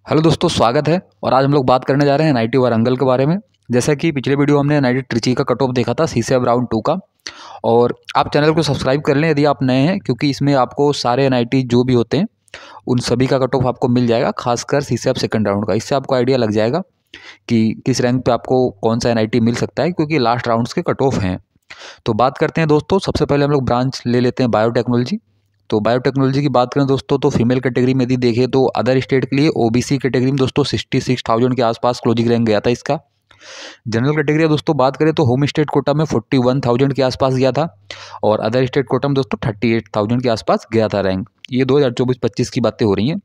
Hello दोस्तों, स्वागत है। और आज हम लोग बात करने जा रहे हैं एनआईटी वारंगल के बारे में। जैसा कि पिछले वीडियो हमने एनआईटी ट्रिची का कट ऑफ देखा था सीसेब राउंड 2 का। और आप चैनल को सब्सक्राइब कर लें यदि आप नए हैं, क्योंकि इसमें आपको सारे एनआईटी जो भी होते हैं उन सभी का कट ऑफ आपको मिल जाएगा, खासकर सीसेब सेकंड राउंड का। इससे आपको आइडिया लग जाएगा कि किस रैंक पे आपको कौन सा एनआईटी मिल सकता है, क्योंकि लास्ट राउंड्स के कट ऑफ हैं। तो बात करते हैं दोस्तों। सबसे पहले हम लोग ब्रांच ले लेते हैं बायोटेक्नोलॉजी। तो बायोटेक्नोलॉजी की बात करें दोस्तों, तो फीमेल कैटेगरी में यदि देखें तो अदर स्टेट के लिए ओबीसी कैटेगरी में दोस्तों 66,000 के आसपास क्लोजिंग रैंक गया था इसका। जनरल कैटेगरी दोस्तों बात करें तो होम स्टेट कोटा में 41,000 के आसपास गया था, और अदर स्टेट कोटा में दोस्तों 38,000 के आसपास गया था रैंक। ये 2024-25 की बातें हो रही हैं।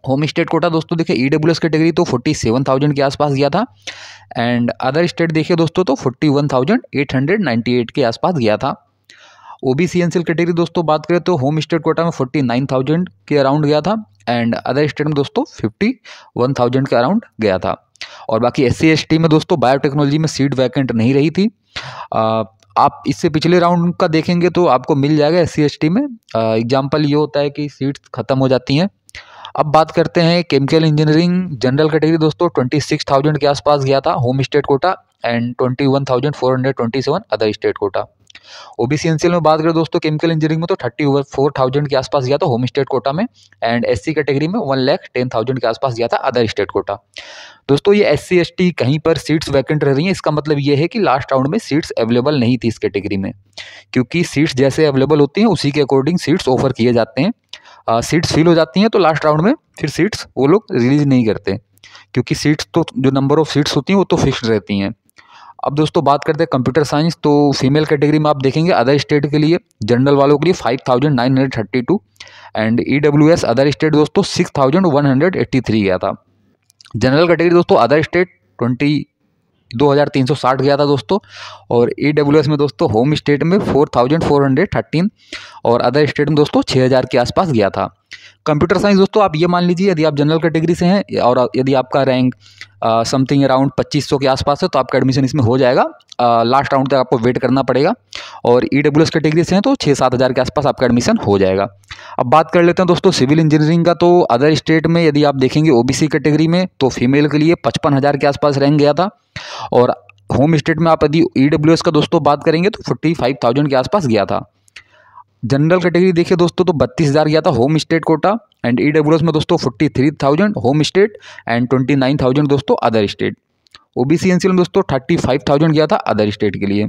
होम स्टेट कोटा दोस्तों देखिए ईडब्ल्यूएस कैटेगरी तो 47,000 के आसपास गया था, एंड अदर स्टेट देखिए दोस्तों तो 41,898 के आसपास गया था। ओबीसी एनसीएल कैटेगरी दोस्तों बात करें तो होम स्टेट कोटा में 49,000 के अराउंड गया था, एंड अदर स्टेट में दोस्तों 51,000 के अराउंड गया था। और बाकी एससी एसटी में दोस्तों बायोटेक्नोलॉजी में सीट वैकेंट नहीं रही थी। आप इससे पिछले राउंड का देखेंगे तो आपको मिल जाएगा एससी एसटी में। एग्जाम्पल ये होता है कि सीट्स खत्म हो जाती हैं। अब बात करते हैं केमिकल इंजीनियरिंग जनरल कैटेगरी दोस्तों 26,000 के आसपास गया था home state quota, and 21,427 other state quota. OBC NCL में बात करें दोस्तों केमिकल इंजीनियरिंग में तो 34,000 के आसपास गया था होम स्टेट कोटा में, एंड एससी कैटेगरी में 1,10,000 के आसपास गया था अदर स्टेट कोटा। दोस्तों ये एससी एसटी कहीं पर सीट्स वैकेंट रह रही हैं, इसका मतलब ये है कि लास्ट राउंड में सीट्स अवेलेबल नहीं थी इस कैटेगरी में, क्योंकि सीट्स जैसे अवेलेबल होती हैं उसी के अकॉर्डिंग सीट्स ऑफर किए जाते हैं। सीट्स फिल हो जाती हैं तो लास्ट राउंड में फिर सीट्स वो लोग रिलीज नहीं करते, क्योंकि सीट्स तो जो नंबर ऑफ सीट्स होती हैं वो तो फिक्स्ड रहती हैं। अब दोस्तों बात करते हैं कंप्यूटर साइंस। तो फीमेल कैटेगरी में आप देखेंगे अदर स्टेट के लिए जनरल वालों के लिए 5,932, एंड ईडब्ल्यूएस अदर स्टेट दोस्तों 6,183 गया था। जनरल कैटेगरी दोस्तों अदर स्टेट 22,360 गया था दोस्तों, और ईडब्ल्यूएस में दोस्तों होम स्टेट में 4,413, और अदर स्टेट में दोस्तों 6,000 के आसपास गया था। कंप्यूटर साइंस दोस्तों आप ये मान लीजिए यदि आप जनरल कैटेगरी से हैं और यदि आपका रैंक समथिंग अराउंड 2,500 के आसपास है तो आपका एडमिशन इसमें हो जाएगा। लास्ट राउंड तक आपको वेट करना पड़ेगा। और ईडब्ल्यूएस कैटेगरी से हैं तो 6-7 हज़ार के आसपास आपका एडमिशन हो जाएगा। अब बात कर लेते हैं दोस्तों सिविल इंजीनियरिंग का। तो अदर स्टेट में यदि आप देखेंगे ओबीसी कैटेगरी में तो फीमेल के लिए 55,000 के आसपास रैंक गया था, और होम स्टेट में आप यदि ईडब्ल्यूएस का दोस्तों बात करेंगे तो 45,000 के आसपास गया था। जनरल कैटेगरी देखिए दोस्तों तो 32,000 गया था home state quota, and EWS में दोस्तों 43,000 होम स्टेट, एंड 29,000 दोस्तों अदर स्टेट। ओबीसी एनसीएल में दोस्तों 35,000 गया था अदर स्टेट के लिए।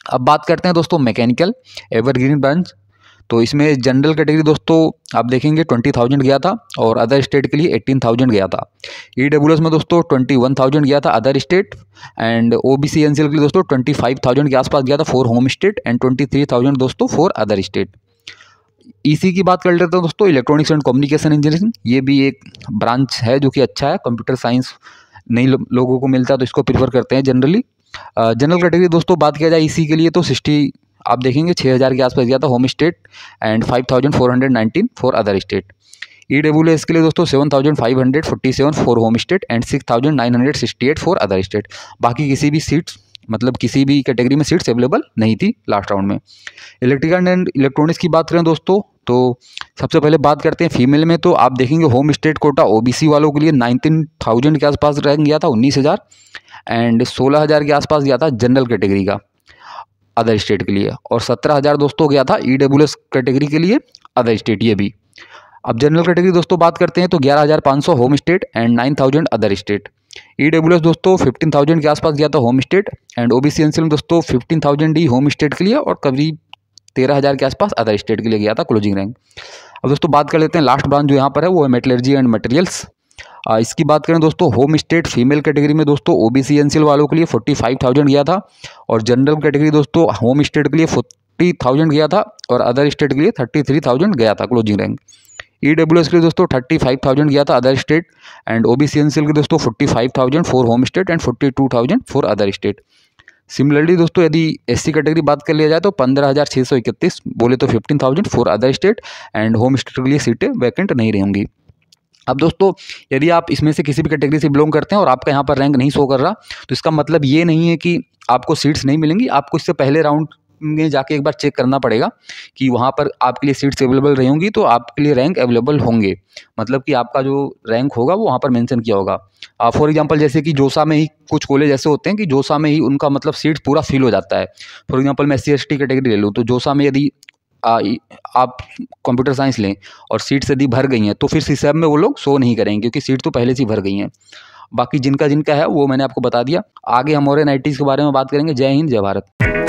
अब बात करते हैं दोस्तों मैकेनिकल एवरग्रीन ब्रांच। तो इसमें जनरल कैटेगरी दोस्तों आप देखेंगे 20,000 गया था, और अदर स्टेट के लिए 18,000 गया था। ईडब्ल्यूएस में दोस्तों 21,000 गया था other state, and OBC NCL के लिए दोस्तों 25,000 के आसपास गया था फॉर होम स्टेट, एंड 23,000 दोस्तों फॉर अदर स्टेट। ईसी की बात कर लेते हैं दोस्तों इलेक्ट्रॉनिक्स एंड कम्युनिकेशन इंजीनियरिंग। ये भी एक ब्रांच है जो कि अच्छा है। कंप्यूटर साइंस नई लोगों को मिलता है तो इसको प्रीफर करते हैं जनरली। जनरल कैटेगरी दोस्तों बात किया जाए ईसी के लिए तो 60 आप देखेंगे 6,000 के आसपास गया था home state, and 5,419 for other state. EWS के लिए दोस्तों 7,547 for home state, and 6,968 for other state. बाकी किसी भी सीट्स मतलब किसी भी कैटेगरी में सीट्स अवेलेबल नहीं थी लास्ट राउंड में। इलेक्ट्रिकल एंड इलेक्ट्रॉनिक्स की बात करें दोस्तों तो सबसे पहले बात करते हैं फीमेल में। तो आप देखेंगे होम स्टेट कोटा ओबीसी वालों के लिए 19,000 के आसपास रैंक गया था 19,000, एंड 16,000 के आसपास गया था जनरल कैटेगरी का अदर स्टेट के लिए, और 17,000 दोस्तों गया था ईडब्ल्यूएस कैटेगरी के लिए अदर स्टेट ये भी। अब जनरल कैटेगरी दोस्तों बात करते हैं तो 11,500 home state, and 9,000 other state. EWS दोस्तों 15,000 के आसपास गया था home state, and OBC NCL में दोस्तों 15,000 ही होम स्टेट के लिए, और करीब 13,000 के आसपास अदर स्टेट के लिए गया था क्लोजिंग रैंक। अब दोस्तों बात कर लेते हैं लास्ट ब्रांच जो यहाँ पर है वो है मेटलर्जी एंड मटेरियल्स। इसकी बात करें दोस्तों होम स्टेट फीमेल कैटेगरी में दोस्तों ओबीसी एनसीएल वालों के लिए 45,000 गया था, और जनरल कैटेगरी दोस्तों होम स्टेट के लिए 40,000 गया था, और अदर स्टेट के लिए 33,000 गया था क्लोजिंग रैंक। ईडब्ल्यूएस के लिए दोस्तों 35,000 गया था other state, and OBC NCL के दोस्तों 45,000 for home state, and 42,000 for other state. Similarly दोस्तों यदि एससी कैटेगरी बात कर लिया जाए तो 15,631 बोले तो 15,000 for other state, and home state के लिए सीटें वैकेंट नहीं रहेंगी। अब दोस्तों यदि आप इसमें से किसी भी कैटेगरी से बिलोंग करते हैं और आपका यहाँ पर रैंक नहीं शो कर रहा तो इसका मतलब ये नहीं है कि आपको सीट्स नहीं मिलेंगी। आपको इससे पहले राउंड में जाके एक बार चेक करना पड़ेगा कि वहाँ पर आपके लिए सीट्स अवेलेबल रही होंगी तो आपके लिए रैंक अवेलेबल होंगे, मतलब कि आपका जो रैंक होगा वो वहाँ पर मेंशन किया होगा। फॉर एग्जांपल जैसे कि जोसा में ही कुछ कॉलेज ऐसे होते हैं कि जोसा में ही उनका मतलब सीट्स पूरा फिल हो जाता है। फॉर एग्जांपल मैं SC/ST कैटेगरी ले लूँ तो जोसा में यदि आप कंप्यूटर साइंस लें और सीट्स यदि भर गई हैं तो फिर सीसैब में वो लोग शो नहीं करेंगे क्योंकि सीट तो पहले से ही भर गई हैं। बाकी जिनका जिनका है वो मैंने आपको बता दिया। आगे हम और NITs के बारे में बात करेंगे। जय हिंद, जय भारत।